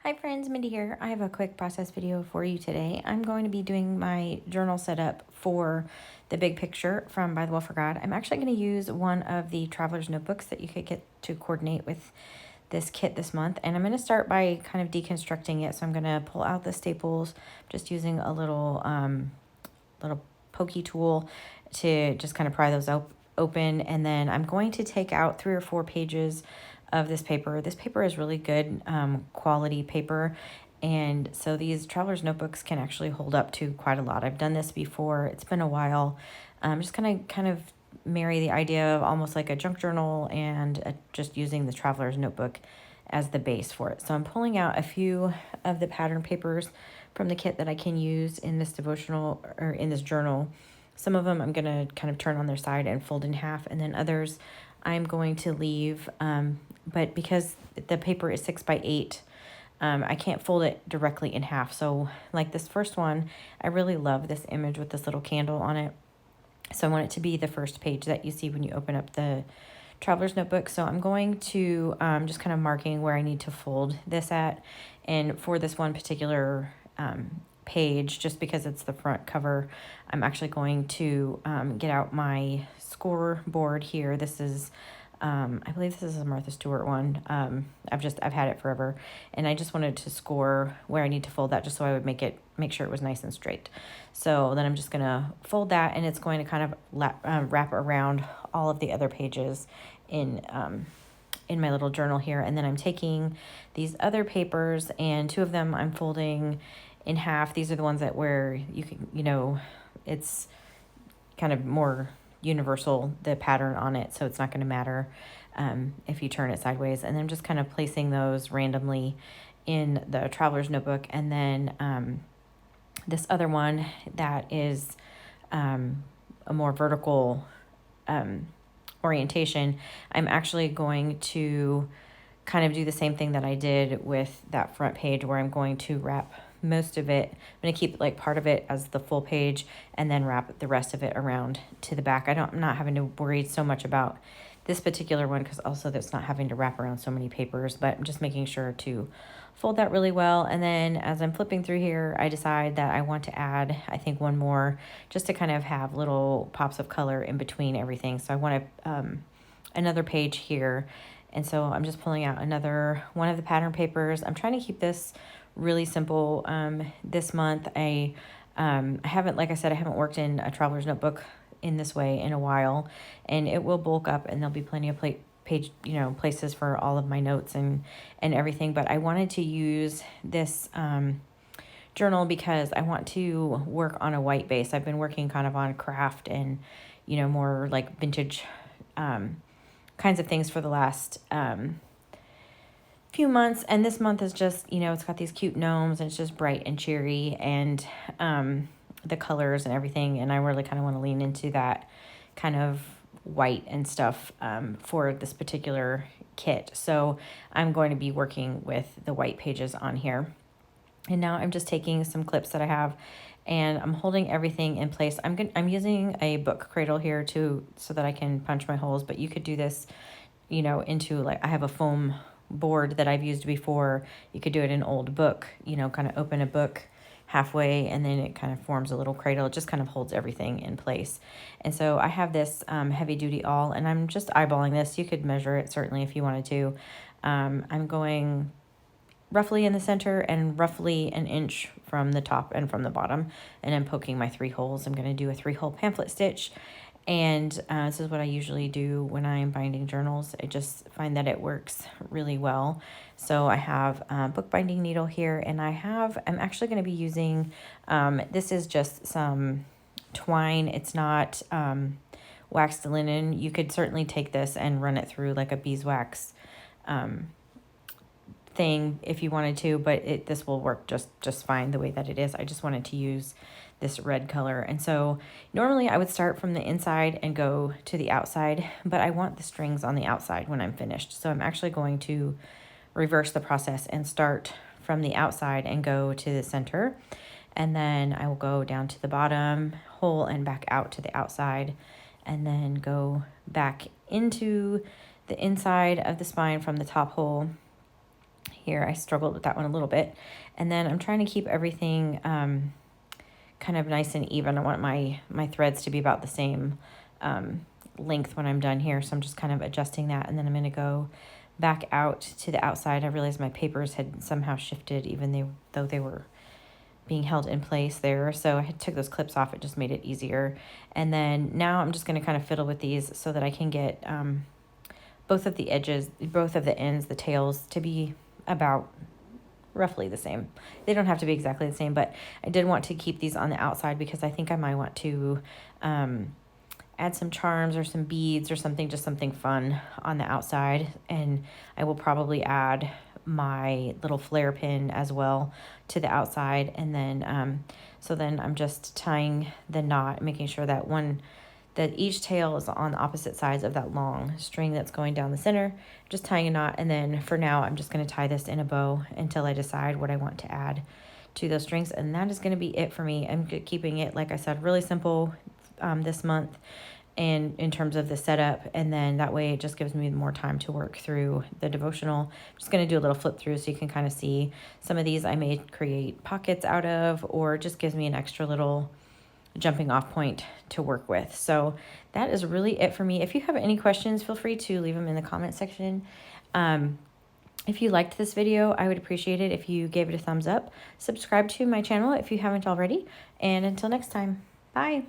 Hi friends, Mindy here. I have a quick process video for you today. I'm going to be doing my journal setup for the big picture from Bythewell4God. I'm actually going to use one of the traveler's notebooks that you could get to coordinate with this kit this month. And I'm going to start by kind of deconstructing it. So I'm going to pull out the staples, just using a little pokey tool to just kind of pry those open. And then I'm going to take out 3 or 4 pages of this paper. This paper is really good quality paper. And so these traveler's notebooks can actually hold up to quite a lot. I've done this before. It's been a while. I'm just going to kind of marry the idea of almost like a junk journal and just using the traveler's notebook as the base for it. So I'm pulling out a few of the pattern papers from the kit that I can use in this devotional or in this journal. Some of them I'm going to kind of turn on their side and fold in half, and then others I'm going to leave, but because the paper is 6 by 8, I can't fold it directly in half. So like this first one, I really love this image with this little candle on it. So I want it to be the first page that you see when you open up the traveler's notebook. So I'm going to just kind of marking where I need to fold this at. And for this one particular page, just because it's the front cover, I'm actually going to get out my scoreboard here. This is I believe this is a Martha Stewart one. I've had it forever, and I just wanted to score where I need to fold that, just so I would make sure it was nice and straight. So then I'm just gonna fold that, and it's going to kind of wrap around all of the other pages in my little journal here. And then I'm taking these other papers, and 2 of them I'm folding in half. These are the ones that where you can, it's kind of more universal, the pattern on it, so it's not going to matter if you turn it sideways. And then I'm just kind of placing those randomly in the traveler's notebook. And then this other one that is a more vertical orientation, I'm actually going to kind of do the same thing that I did with that front page, where I'm going to wrap most of it. I'm going to keep like part of it as the full page, and then wrap the rest of it around to the back. I'm not having to worry so much about this particular one, because also that's not having to wrap around so many papers, but I'm just making sure to fold that really well. And then as I'm flipping through here, I decide that I want to add, I think, one more, just to kind of have little pops of color in between everything. So I want another page here. And so I'm just pulling out another one of the pattern papers. I'm trying to keep this really simple this month. I haven't, like I said, I haven't worked in a traveler's notebook in this way in a while, and it will bulk up, and there'll be plenty of places for all of my notes and everything. But I wanted to use this journal because I want to work on a white base. I've been working kind of on craft and more like vintage kinds of things for the last few months, and this month is just, it's got these cute gnomes, and it's just bright and cheery, and the colors and everything, and I really kind of want to lean into that kind of white and stuff for this particular kit. So I'm going to be working with the white pages on here. And now I'm just taking some clips that I have, and I'm holding everything in place. I'm using a book cradle here so that I can punch my holes, but you could do this, into, like, I have a foam board that I've used before. You could do it in an old book, kind of open a book halfway, and then it kind of forms a little cradle. It just kind of holds everything in place. And so I have this heavy duty awl, and I'm just eyeballing this. You could measure it certainly if you wanted to. I'm going roughly in the center and roughly an inch from the top and from the bottom, and I'm poking my 3 holes. I'm going to do a 3-hole pamphlet stitch, and this is what I usually do when I'm binding journals. I just find that it works really well. So I have a bookbinding needle here, and I'm actually going to be using, this is just some twine. It's not waxed linen. You could certainly take this and run it through like a beeswax thing if you wanted to, but this will work just fine the way that it is. I just wanted to use this red color. And so normally I would start from the inside and go to the outside, but I want the strings on the outside when I'm finished. So I'm actually going to reverse the process and start from the outside and go to the center. And then I will go down to the bottom hole and back out to the outside, and then go back into the inside of the spine from the top hole here. I struggled with that one a little bit. And then I'm trying to keep everything kind of nice and even. I want my threads to be about the same length when I'm done here. So I'm just kind of adjusting that. And then I'm going to go back out to the outside. I realized my papers had somehow shifted even though they were being held in place there. So I took those clips off. It just made it easier. And then now I'm just going to kind of fiddle with these so that I can get both of the edges, both of the ends, the tails to be about roughly the same. They don't have to be exactly the same, but I did want to keep these on the outside because I think I might want to add some charms or some beads or something, just something fun on the outside. And I will probably add my little flare pin as well to the outside. And then so then I'm just tying the knot, making sure that each tail is on the opposite sides of that long string that's going down the center, just tying a knot. And then for now, I'm just going to tie this in a bow until I decide what I want to add to those strings. And that is going to be it for me. I'm keeping it, like I said, really simple this month and in terms of the setup. And then that way it just gives me more time to work through the devotional. I'm just going to do a little flip through so you can kind of see some of these I may create pockets out of, or just gives me an extra little jumping off point to work with. So that is really it for me. If you have any questions, feel free to leave them in the comment section. If you liked this video, I would appreciate it if you gave it a thumbs up. Subscribe to my channel if you haven't already. And until next time, bye.